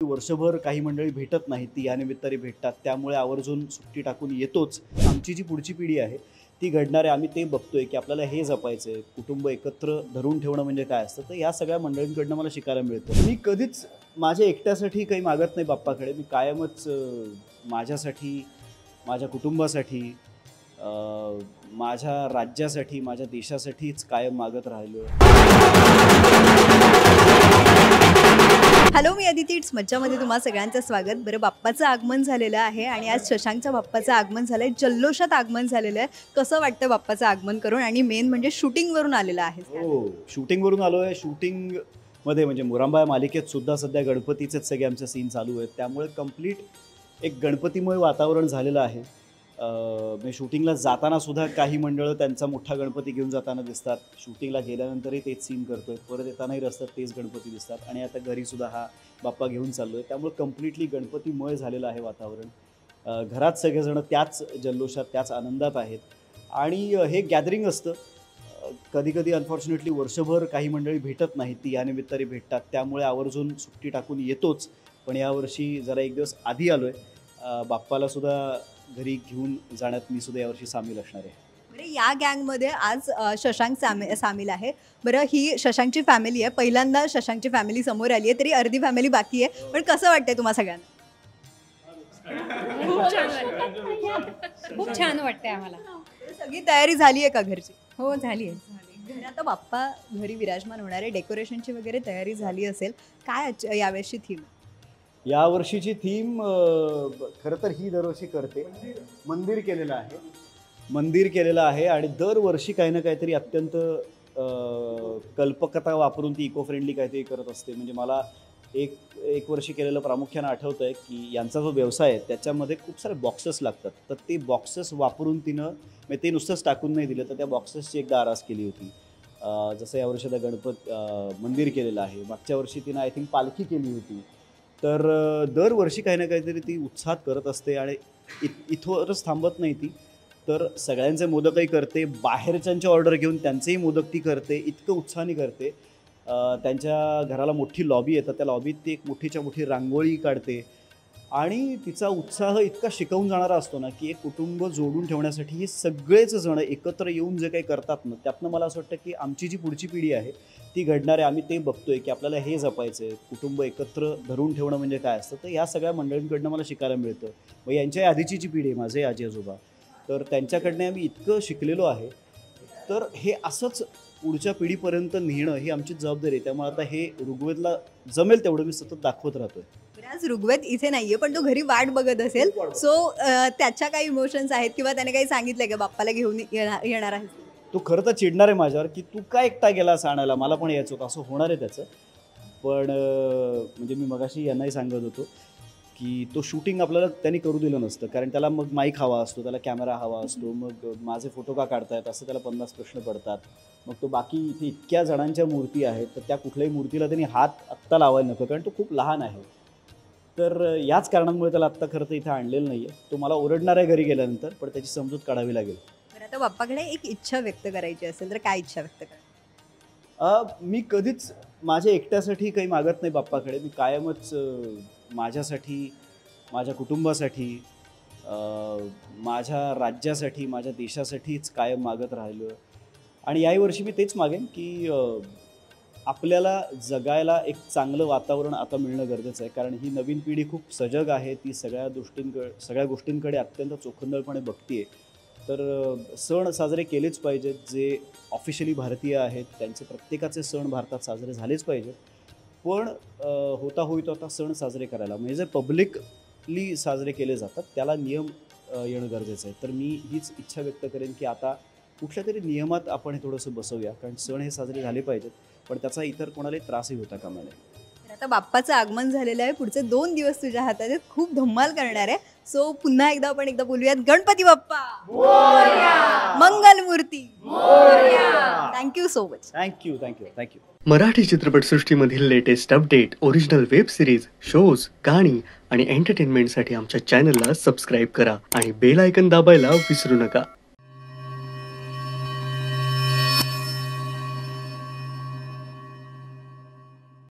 वर्षभर काही मंडळी भेटत नाहीत, ती या निमित्ताने भेटतात, त्यामुळे आवर्जून सुट्टी टाकून येतोच. आमची जी पुढची पिढी आहे ती घडणार आहे. आम्ही ते बघतोय की आपल्याला हे जपायचं आहे, कुटुंब एकत्र धरून ठेवणं म्हणजे काय असतं. तर या सगळ्या मंडळींकडनं मला शिकायला मिळतं. मी कधीच माझ्या एकट्यासाठी काही मागत नाही बाप्पाकडे. मी कायमच माझ्यासाठी, माझ्या कुटुंबासाठी, माझ्या राज्यासाठी, माझ्या देशासाठीच कायम मागत राहिलो. Hello, me Aditi. इट्स मज्जामध्ये तुम्हा सगळ्यांचं स्वागत. बरं, बाप्पाचं आगमन झालेलं आहे आणि आज शशांकच्या बाप्पाचं आगमन झालं आहे, जल्लोषात आगमन झालेलं आहे. कसं वाटतं बाप्पाचं आगमन करून? आणि मेन म्हणजे शूटिंगवरून आलेलं आहे. हो, शूटिंगवरून आलो आहे. शूटिंगमध्ये म्हणजे मुरांबा या मालिकेत सुद्धा सध्या गणपतीचेच सगळे आमचे सीन चालू आहेत, त्यामुळे कंप्लीट एक गणपतीमय वातावरण झालेलं आहे. मी शूटिंगला जाताना सुद्धा काही मंडळं त्यांचा मोठा गणपती घेऊन जाताना दिसतात. शूटिंगला गेल्यानंतरही तेच सीन करतोय, परत येतानाही रस्त्यात तेच गणपती दिसतात आणि आता घरी सुद्धा हा बाप्पा घेऊन चाललो आहे. त्यामुळे कम्प्लिटली गणपतीमय झालेलं आहे वातावरण. घरात सगळेजण त्याच जल्लोषात, त्याच आनंदात आहेत आणि हे गॅदरिंग असतं. कधी कधी अनफॉर्च्युनेटली वर्षभर काही मंडळी भेटत नाहीत, ती या निमित्ताने भेटतात, त्यामुळे आवर्जून सुट्टी टाकून येतोच. पण यावर्षी जरा एक दिवस आधी आलो आहे. बाप्पाला सुद्धा घरी घेऊन जाण्यात मी सुद्धा यावर्षी सामील असणार आहे. बरं, या गँगमध्ये आज शशांक सामील आहे. बरं, ही शशांकची फॅमिली आहे. पहिल्यांदा शशांकची फॅमिली समोर आली आहे, तरी अर्धी फॅमिली बाकी आहे. पण कसं वाटतंय तुम्हा सगळ्यांना? खूप छान वाटतंय आम्हाला. सगळी तयारी झाली आहे का घरची? हो, झाली आहे. घरी आता बाप्पा घरी विराजमान होणार आहे, डेकोरेशनची वगैरे तयारी झाली असेल. काय यावेळेची थीम? यावर्षीची थीम खरं तर ही दरवर्षी करते. मंदिर केलेलं आहे आणि दरवर्षी काही ना काहीतरी अत्यंत कल्पकता वापरून ती इको फ्रेंडली काहीतरी करत असते. म्हणजे मला एक वर्षी केलेलं प्रामुख्यानं आठवतं आहे की यांचा जो व्यवसाय आहे त्याच्यामध्ये खूप सारे बॉक्सेस लागतात. तर ते बॉक्सेस वापरून तिनं म्हणजे ते नुसतंच टाकून नाही दिलं, तर त्या बॉक्सेसची एकदा आरास केली होती. जसं यावर्षी आता मंदिर केलेलं आहे. मागच्या वर्षी तिनं आय थिंक पालखी केली होती. तर दरवर्षी काही ना काहीतरी ती उत्साहात करत असते आणि इथवरच थांबत नाही ती. तर सगळ्यांचे मोदकही करते, बाहेरच्यांची ऑर्डर घेऊन त्यांचेही मोदक ती करते, इतकं उत्साहाने करते. त्यांच्या घराला मोठी लॉबी आहे, तर त्या लॉबीत ती एक मोठीच्या मोठी रांगोळी काढते आणि तिचा उत्साह इतका शिकवून जाणारा असतो ना की एक कुटुंब जोडून ठेवण्यासाठी हे सगळेच जण एकत्र येऊन जे काही करतात ना, त्यातनं मला असं वाटतं की आमची जी पुढची पिढी आहे ती घडणार आहे. आम्ही ते बघतोय की आपल्याला हे जपायचं आहे, कुटुंब एकत्र धरून ठेवणं म्हणजे काय असतं. तर या सगळ्या मंडळींकडनं मला शिकायला मिळतं. मग यांच्या आधीची जी पिढी आहे, माझे आजी आजोबा, तर त्यांच्याकडनं आम्ही इतकं शिकलेलो आहे. तर हे असंच पुढच्या पिढीपर्यंत नेणं ही आमची जबाबदारी आहे. त्यामुळे आता हे ऋग्वेदला जमेल तेवढं मी सतत दाखवत राहतोय. आज ऋग्वेद इथे नाहीये, पण तो घरी वाट बघत असेल. सो त्याच्या काही इमोशन्स आहेत किंवा त्याने काही सांगितलंय का बाप्पाला घेऊन येणार आहे? तो खरं तर चिडणार आहे माझ्यावर की तू काय एकटा गेलास आणायला, मला पण यायचं होतं, असं होणार आहे त्याचं. पण म्हणजे मी मगाशी यांनाही सांगत होतो की तो शूटिंग आपल्याला त्यांनी करू दिलं नसतं, कारण त्याला मग माईक हवा असतो, त्याला कॅमेरा हवा असतो, मग माझे फोटो का काढतायत असं त्याला 50 प्रश्न पडतात. मग तो बाकी इथे इतक्या जणांच्या मूर्ती आहेत, तर त्या कुठल्याही मूर्तीला त्यांनी हात आत्ता लावायला नको, कारण तो खूप लहान आहे. तर याच कारणांमुळे त्याला आत्ता खरं तर इथं आणलेलं नाही आहे. तो मला ओरडणार आहे घरी गेल्यानंतर, पण त्याची समजूत काढावी लागेल. तर आता बाप्पाकडे एक इच्छा व्यक्त करायची असेल तर काय इच्छा व्यक्त करा? मी कधीच माझ्या एकट्यासाठी काही मागत नाही बाप्पाकडे. मी कायमच माझ्यासाठी, माझ्या कुटुंबासाठी, माझ्या राज्यासाठी, माझ्या देशासाठीच कायम मागत राहिलो. आणि याही वर्षी मी तेच मागेन की आपल्याला जगायला एक चांगलं वातावरण आता मिळणं गरजेचं आहे, कारण ही नवीन पिढी खूप सजग आहे. ती सगळ्या गोष्टींकडे अत्यंत चोखंदळपणे बघते. तर सण साजरे केलेच पाहिजेत. जे ऑफिशियली भारतीय आहेत त्यांचे प्रत्येकाचे सण भारतात साजरे झालेच पाहिजेत. पण होईतो आता सण साजरे करायला म्हणजे जे पब्लिकली साजरे केले जातात त्याला नियम येणं गरजेचं आहे. तर मी हीच इच्छा व्यक्त करेन की आता कुठल्या तरी नियमात आपण हे थोडंसं बसवूया, कारण सण हे साजरे झाले पाहिजेत, पण त्याचा इतर कोणालाही त्रासही होता कामा नये. तर आता बाप्पाचं आगमन झालेलं आहे. पुढचे 2 दिवस तुझ्या हातात आहेत, खूप धम्माल करणार आहे. सो पुन्हा एकदा आपण बोलूयात, Ganpati Bappa Morya, Mangalmurti Morya. Thank you so much. Thank you. Marathi चित्रपटसृष्टीमधील latest update, original web series, shows, गाणी आणि एंटरटेनमेंटसाठी आमच्या चॅनलला सबस्क्राईब करा आणि बेल आयकन दाबायला विसरू नका.